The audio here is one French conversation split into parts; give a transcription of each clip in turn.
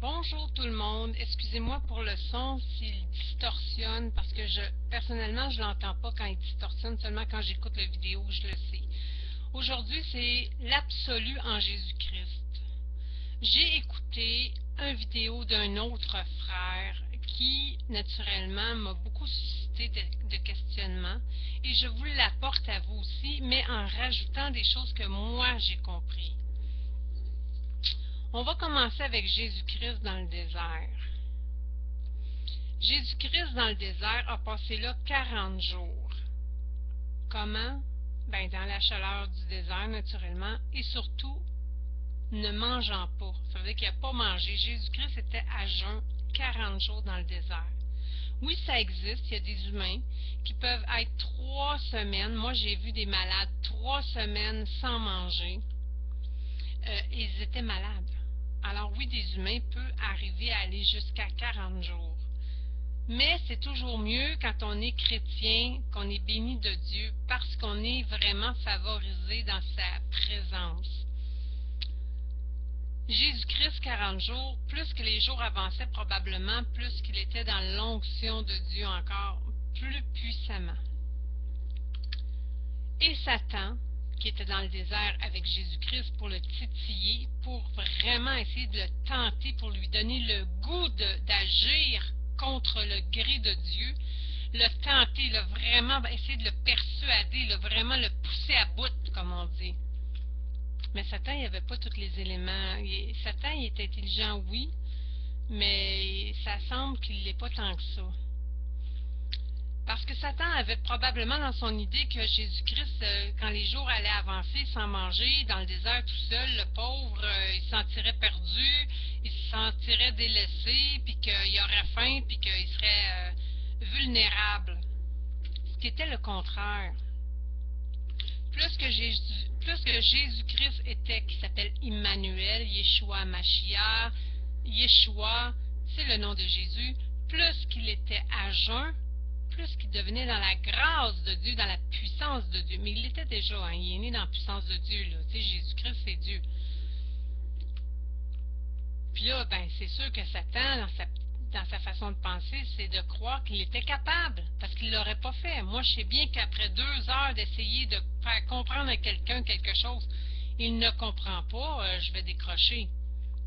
Bonjour tout le monde, excusez-moi pour le son s'il distorsionne parce que personnellement je l'entends pas quand il distorsionne, seulement quand j'écoute la vidéo je le sais. Aujourd'hui c'est l'absolu en Jésus-Christ. J'ai écouté une vidéo d'un autre frère qui naturellement m'a beaucoup suscité de questionnements et je vous l'apporte à vous aussi, mais en rajoutant des choses que moi j'ai compris. On va commencer avec Jésus-Christ dans le désert. Jésus-Christ dans le désert a passé là 40 jours. Comment? Ben, dans la chaleur du désert, naturellement, et surtout, ne mangeant pas. Ça veut dire qu'il n'a pas mangé. Jésus-Christ était à jeun 40 jours dans le désert. Oui, ça existe. Il y a des humains qui peuvent être 3 semaines. Moi, j'ai vu des malades 3 semaines sans manger. Ils étaient malades. Alors oui, des humains peuvent arriver à aller jusqu'à 40 jours. Mais c'est toujours mieux quand on est chrétien, qu'on est béni de Dieu, parce qu'on est vraiment favorisé dans sa présence. Jésus-Christ, 40 jours, plus que les jours avançaient probablement, plus qu'il était dans l'onction de Dieu encore plus puissamment. Et Satan, qui était dans le désert avec Jésus-Christ pour le titiller, pour vraiment essayer de le tenter, pour lui donner le goût d'agir contre le gré de Dieu, le tenter, vraiment essayer de le persuader, vraiment le pousser à bout, comme on dit. Mais Satan, il n'avait pas tous les éléments. Satan, il était intelligent, oui, mais ça semble qu'il ne l'est pas tant que ça. Parce que Satan avait probablement dans son idée que Jésus-Christ, quand les jours allaient avancer sans manger, dans le désert tout seul, le pauvre, il se sentirait perdu, il se sentirait délaissé, puis qu'il aurait faim, puis qu'il serait vulnérable. Ce qui était le contraire. Plus que Jésus-Christ était, qui s'appelle Immanuel, Yeshua Mashiach, Yeshua, c'est le nom de Jésus, plus qu'il était à jeun, plus qu'il devenait dans la grâce de Dieu, dans la puissance de Dieu. Mais il l'était déjà, hein, il est né dans la puissance de Dieu, là. Tu sais, Jésus-Christ, c'est Dieu. Puis là, ben, c'est sûr que Satan, dans sa façon de penser, c'est de croire qu'il était capable, parce qu'il ne l'aurait pas fait. Moi, je sais bien qu'après 2 heures d'essayer de faire comprendre à quelqu'un quelque chose, il ne comprend pas, je vais décrocher.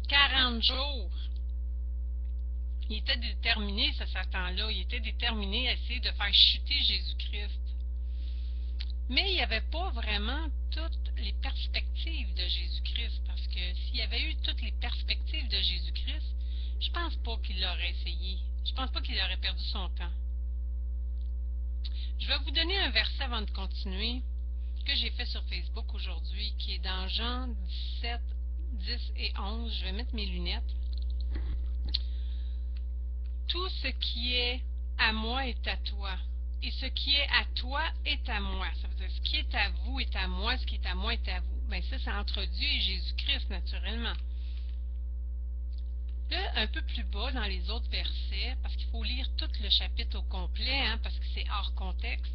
40 jours. Il était déterminé, ce Satan-là, il était déterminé à essayer de faire chuter Jésus-Christ. Mais il n'y avait pas vraiment toutes les perspectives de Jésus-Christ, parce que s'il y avait eu toutes les perspectives de Jésus-Christ, je pense pas qu'il l'aurait essayé. Je pense pas qu'il aurait perdu son temps. Je vais vous donner un verset avant de continuer, que j'ai fait sur Facebook aujourd'hui, qui est dans Jean 17, 10 et 11. Je vais mettre mes lunettes. Tout ce qui est à moi est à toi, et ce qui est à toi est à moi. Ça veut dire ce qui est à vous est à moi, ce qui est à moi est à vous. Bien ça, c'est entre Dieu et Jésus-Christ, naturellement. Là, un peu plus bas dans les autres versets, parce qu'il faut lire tout le chapitre au complet, hein, parce que c'est hors contexte.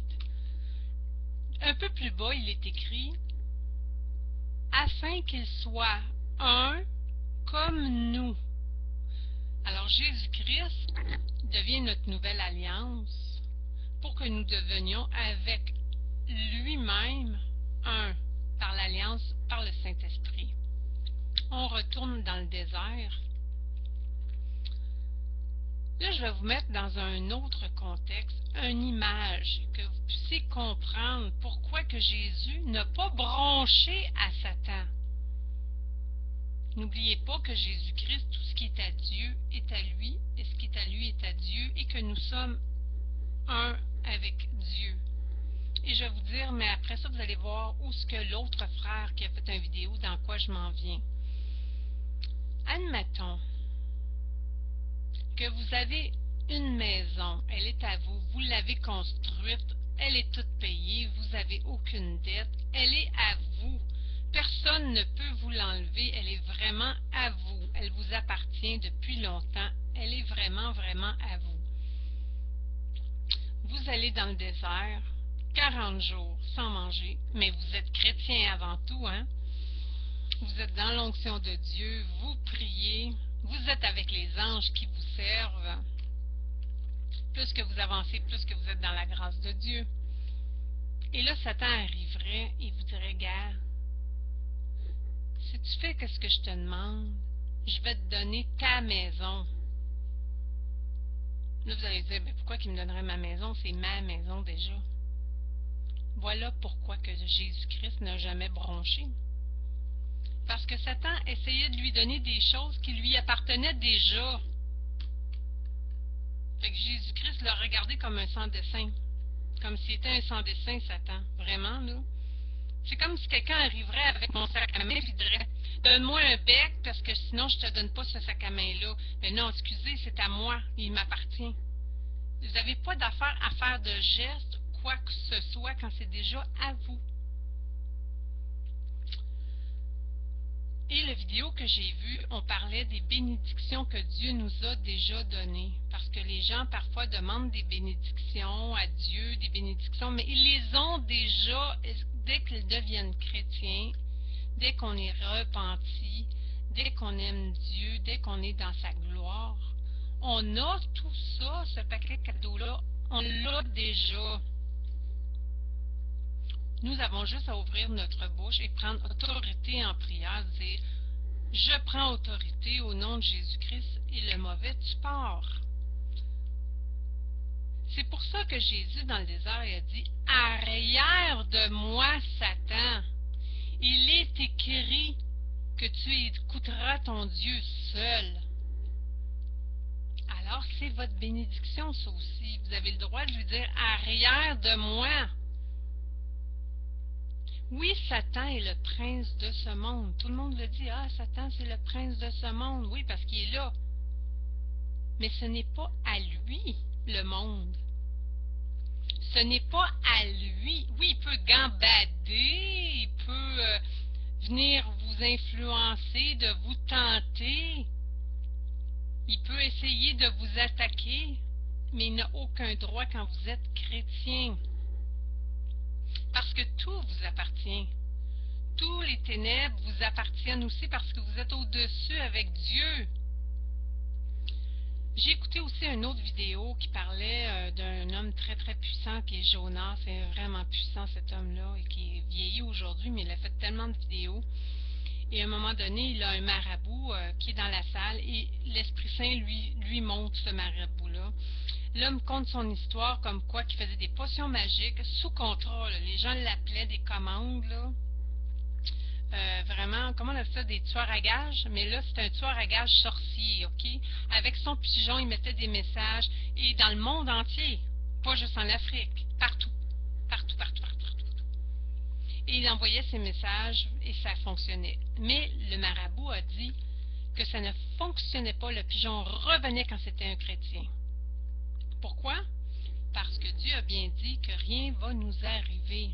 Un peu plus bas, il est écrit « Afin qu'il soit un comme nous ». Alors Jésus-Christ devient notre nouvelle alliance pour que nous devenions avec lui-même un par l'alliance, par le Saint-Esprit. On retourne dans le désert. Là, je vais vous mettre dans un autre contexte, une image, que vous puissiez comprendre pourquoi que Jésus n'a pas bronché à Satan. N'oubliez pas que Jésus-Christ, tout ce qui est à Dieu est à lui, et ce qui est à lui est à Dieu, et que nous sommes un avec Dieu. Et je vais vous dire, mais après ça, vous allez voir où est-ce que l'autre frère qui a fait une vidéo, dans quoi je m'en viens. Admettons que vous avez une maison, elle est à vous, vous l'avez construite, elle est toute payée, vous n'avez aucune dette, elle est à vous. Personne ne peut vous l'enlever, elle est vraiment à vous. Elle vous appartient depuis longtemps, elle est vraiment, vraiment à vous. Vous allez dans le désert, 40 jours sans manger, mais vous êtes chrétien avant tout, hein? Vous êtes dans l'onction de Dieu, vous priez, vous vous êtes avec les anges qui vous servent, plus que vous avancez, plus que vous êtes dans la grâce de Dieu. Et là, Satan arriverait et vous dirait, gars, si tu fais ce que je te demande, je vais te donner ta maison. Là, vous allez dire, mais pourquoi qu'il me donnerait ma maison? C'est ma maison déjà. Voilà pourquoi que Jésus-Christ n'a jamais bronché. Parce que Satan essayait de lui donner des choses qui lui appartenaient déjà. Fait que Jésus-Christ l'a regardé comme un sans-dessin. Comme s'il était un sans-dessin, Satan. Vraiment, là. C'est comme si quelqu'un arriverait avec mon sac à main et dirait « Donne-moi un bec, parce que sinon je te donne pas ce sac à main-là. » Mais non, excusez, c'est à moi, il m'appartient. Vous n'avez pas d'affaire à faire de gestes, quoi que ce soit, quand c'est déjà à vous. Et la vidéo que j'ai vue, on parlait des bénédictions que Dieu nous a déjà données. Parce que les gens parfois demandent des bénédictions à Dieu, des bénédictions, mais ils les ont déjà dès qu'ils deviennent chrétiens, dès qu'on est repenti, dès qu'on aime Dieu, dès qu'on est dans sa gloire. On a tout ça, ce paquet de cadeaux-là, on l'a déjà. Nous avons juste à ouvrir notre bouche et prendre autorité en prière, dire « Je prends autorité au nom de Jésus-Christ et le mauvais tu pars. » C'est pour ça que Jésus dans le désert il a dit « Arrière de moi, Satan, il est écrit que tu écouteras ton Dieu seul. » Alors c'est votre bénédiction ça aussi. Vous avez le droit de lui dire « Arrière de moi. » Oui, Satan est le prince de ce monde. Tout le monde le dit, ah, Satan, c'est le prince de ce monde. Oui, parce qu'il est là. Mais ce n'est pas à lui, le monde. Ce n'est pas à lui. Oui, il peut gambader, il peut venir vous influencer, de vous tenter. Il peut essayer de vous attaquer, mais il n'a aucun droit quand vous êtes chrétien. Parce que tout vous appartient. Tous les ténèbres vous appartiennent aussi parce que vous êtes au-dessus avec Dieu. J'ai écouté aussi une autre vidéo qui parlait d'un homme très très puissant qui est Jonas. C'est vraiment puissant cet homme-là et qui est vieilli aujourd'hui, mais il a fait tellement de vidéos. Et à un moment donné, il a un marabout qui est dans la salle et l'Esprit Saint lui montre ce marabout-là. L'homme compte son histoire comme quoi qu'il faisait des potions magiques sous contrat. Là. Les gens l'appelaient des commandes. Là. Vraiment, comment on appelle ça, des tueurs à gages? Mais là, c'est un tueur à gages sorcier, OK? Avec son pigeon, il mettait des messages. Et dans le monde entier, pas juste en Afrique, partout. Partout, partout, partout, partout. Et il envoyait ses messages et ça fonctionnait. Mais le marabout a dit que ça ne fonctionnait pas. Le pigeon revenait quand c'était un chrétien. Pourquoi? Parce que Dieu a bien dit que rien va nous arriver.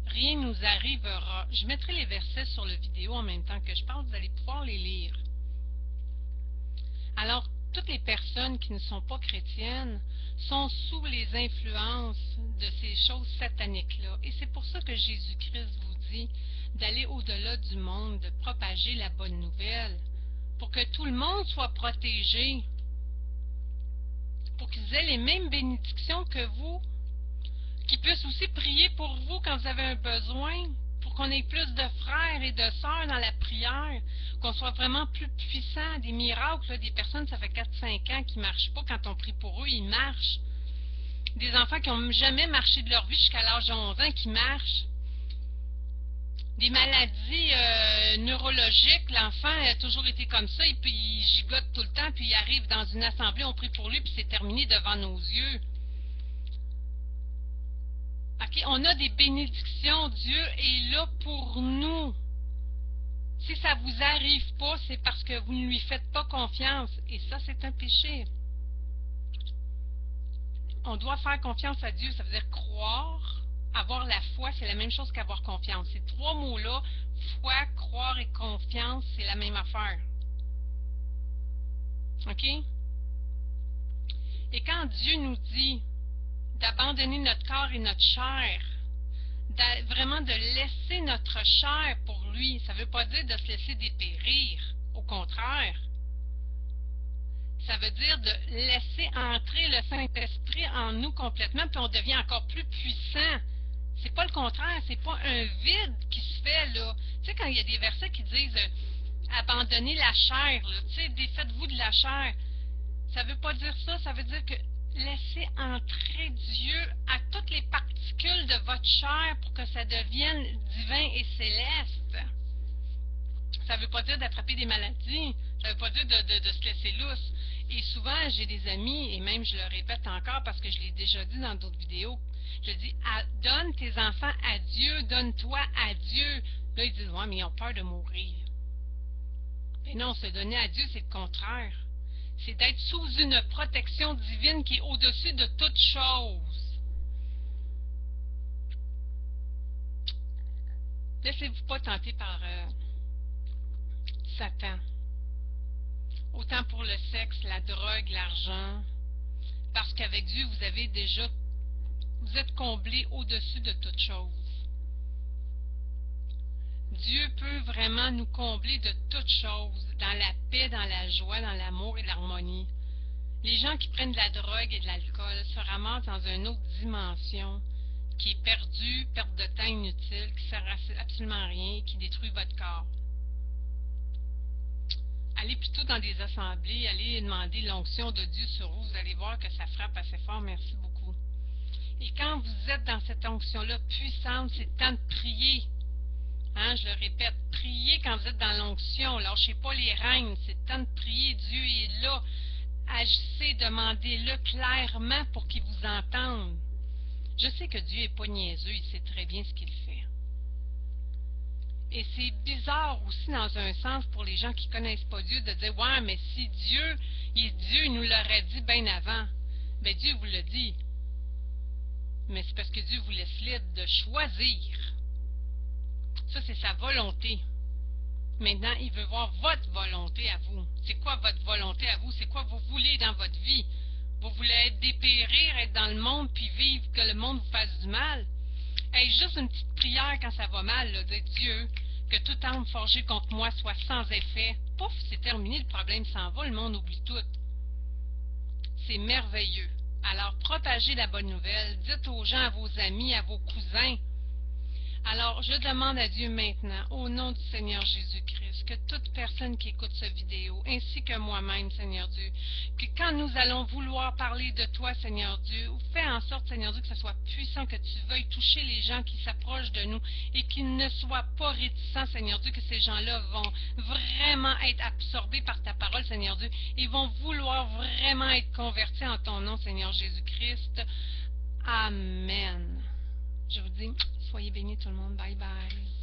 Rien nous arrivera. Je mettrai les versets sur la vidéo en même temps que je parle, vous allez pouvoir les lire. Alors, toutes les personnes qui ne sont pas chrétiennes sont sous les influences de ces choses sataniques-là. Et c'est pour ça que Jésus-Christ vous dit d'aller au-delà du monde, de propager la bonne nouvelle, pour que tout le monde soit protégé. Pour qu'ils aient les mêmes bénédictions que vous, qu'ils puissent aussi prier pour vous quand vous avez un besoin, pour qu'on ait plus de frères et de sœurs dans la prière, qu'on soit vraiment plus puissant, des miracles, là, des personnes, ça fait 4-5 ans qui ne marchent pas, quand on prie pour eux, ils marchent. Des enfants qui n'ont jamais marché de leur vie jusqu'à l'âge de 11 ans qui marchent. Des maladies neurologiques, l'enfant a toujours été comme ça, et puis il gigote tout le temps, puis il arrive dans une assemblée, on prie pour lui, puis c'est terminé devant nos yeux. Okay, on a des bénédictions, Dieu est là pour nous. Si ça ne vous arrive pas, c'est parce que vous ne lui faites pas confiance, et ça c'est un péché. On doit faire confiance à Dieu, ça veut dire croire. Avoir la foi, c'est la même chose qu'avoir confiance. Ces trois mots-là, foi, croire et confiance, c'est la même affaire. OK? Et quand Dieu nous dit d'abandonner notre corps et notre chair, vraiment de laisser notre chair pour lui, ça ne veut pas dire de se laisser dépérir. Au contraire. contraire. Ça veut dire de laisser entrer le Saint-Esprit en nous complètement, puis on devient encore plus puissant. C'est pas le contraire, c'est pas un vide qui se fait, là. Tu sais, quand il y a des versets qui disent abandonnez la chair, là, tu sais, défaites-vous de la chair. Ça veut pas dire ça, ça veut dire que laissez entrer Dieu à toutes les particules de votre chair pour que ça devienne divin et céleste. Ça veut pas dire d'attraper des maladies, ça veut pas dire de se laisser lousse. Et souvent, j'ai des amis, et même je le répète encore parce que je l'ai déjà dit dans d'autres vidéos, je dis, donne tes enfants à Dieu, donne-toi à Dieu. Là, ils disent, ouais, mais ils ont peur de mourir. Mais non, se donner à Dieu, c'est le contraire. C'est d'être sous une protection divine qui est au-dessus de toute chose. Laissez-vous pas tenter par Satan. Autant pour le sexe, la drogue, l'argent. Parce qu'avec Dieu, vous êtes comblé au-dessus de toute chose. Dieu peut vraiment nous combler de toutes choses, dans la paix, dans la joie, dans l'amour et l'harmonie. Les gens qui prennent de la drogue et de l'alcool se ramassent dans une autre dimension qui est perdue, perte de temps inutile, qui ne sert absolument à rien et qui détruit votre corps. Allez plutôt dans des assemblées, allez demander l'onction de Dieu sur vous, vous allez voir que ça frappe assez fort, merci beaucoup. Et quand vous êtes dans cette onction-là puissante, c'est le temps de prier. Hein, je le répète, priez quand vous êtes dans l'onction, lâchez pas les rênes, c'est le temps de prier, Dieu est là. Agissez, demandez-le clairement pour qu'il vous entende. Je sais que Dieu n'est pas niaiseux, il sait très bien ce qu'il fait. Et c'est bizarre aussi dans un sens pour les gens qui ne connaissent pas Dieu de dire « Ouais, mais si Dieu, il nous l'aurait dit bien avant. » Ben Dieu vous le dit. Mais c'est parce que Dieu vous laisse libre de choisir. Ça, c'est sa volonté. Maintenant, il veut voir votre volonté à vous. C'est quoi votre volonté à vous? C'est quoi vous voulez dans votre vie? Vous voulez être dépérir, être dans le monde, puis vivre que le monde vous fasse du mal? Hey, juste une petite prière quand ça va mal, là, dire Dieu, que toute arme forgée contre moi soit sans effet. Pouf, c'est terminé, le problème s'en va, le monde oublie tout. C'est merveilleux. Alors, propagez la bonne nouvelle, dites aux gens, à vos amis, à vos cousins. Alors, je demande à Dieu maintenant, au nom du Seigneur Jésus-Christ, que toute personne qui écoute cette vidéo, ainsi que moi-même, Seigneur Dieu, que quand nous allons vouloir parler de toi, Seigneur Dieu, fais en sorte, Seigneur Dieu, que ce soit puissant, que tu veuilles toucher les gens qui s'approchent de nous et qu'ils ne soient pas réticents, Seigneur Dieu, que ces gens-là vont vraiment être absorbés par ta parole, Seigneur Dieu, et vont vouloir vraiment être convertis en ton nom, Seigneur Jésus-Christ. Amen. Je vous dis, soyez bénis tout le monde. Bye bye.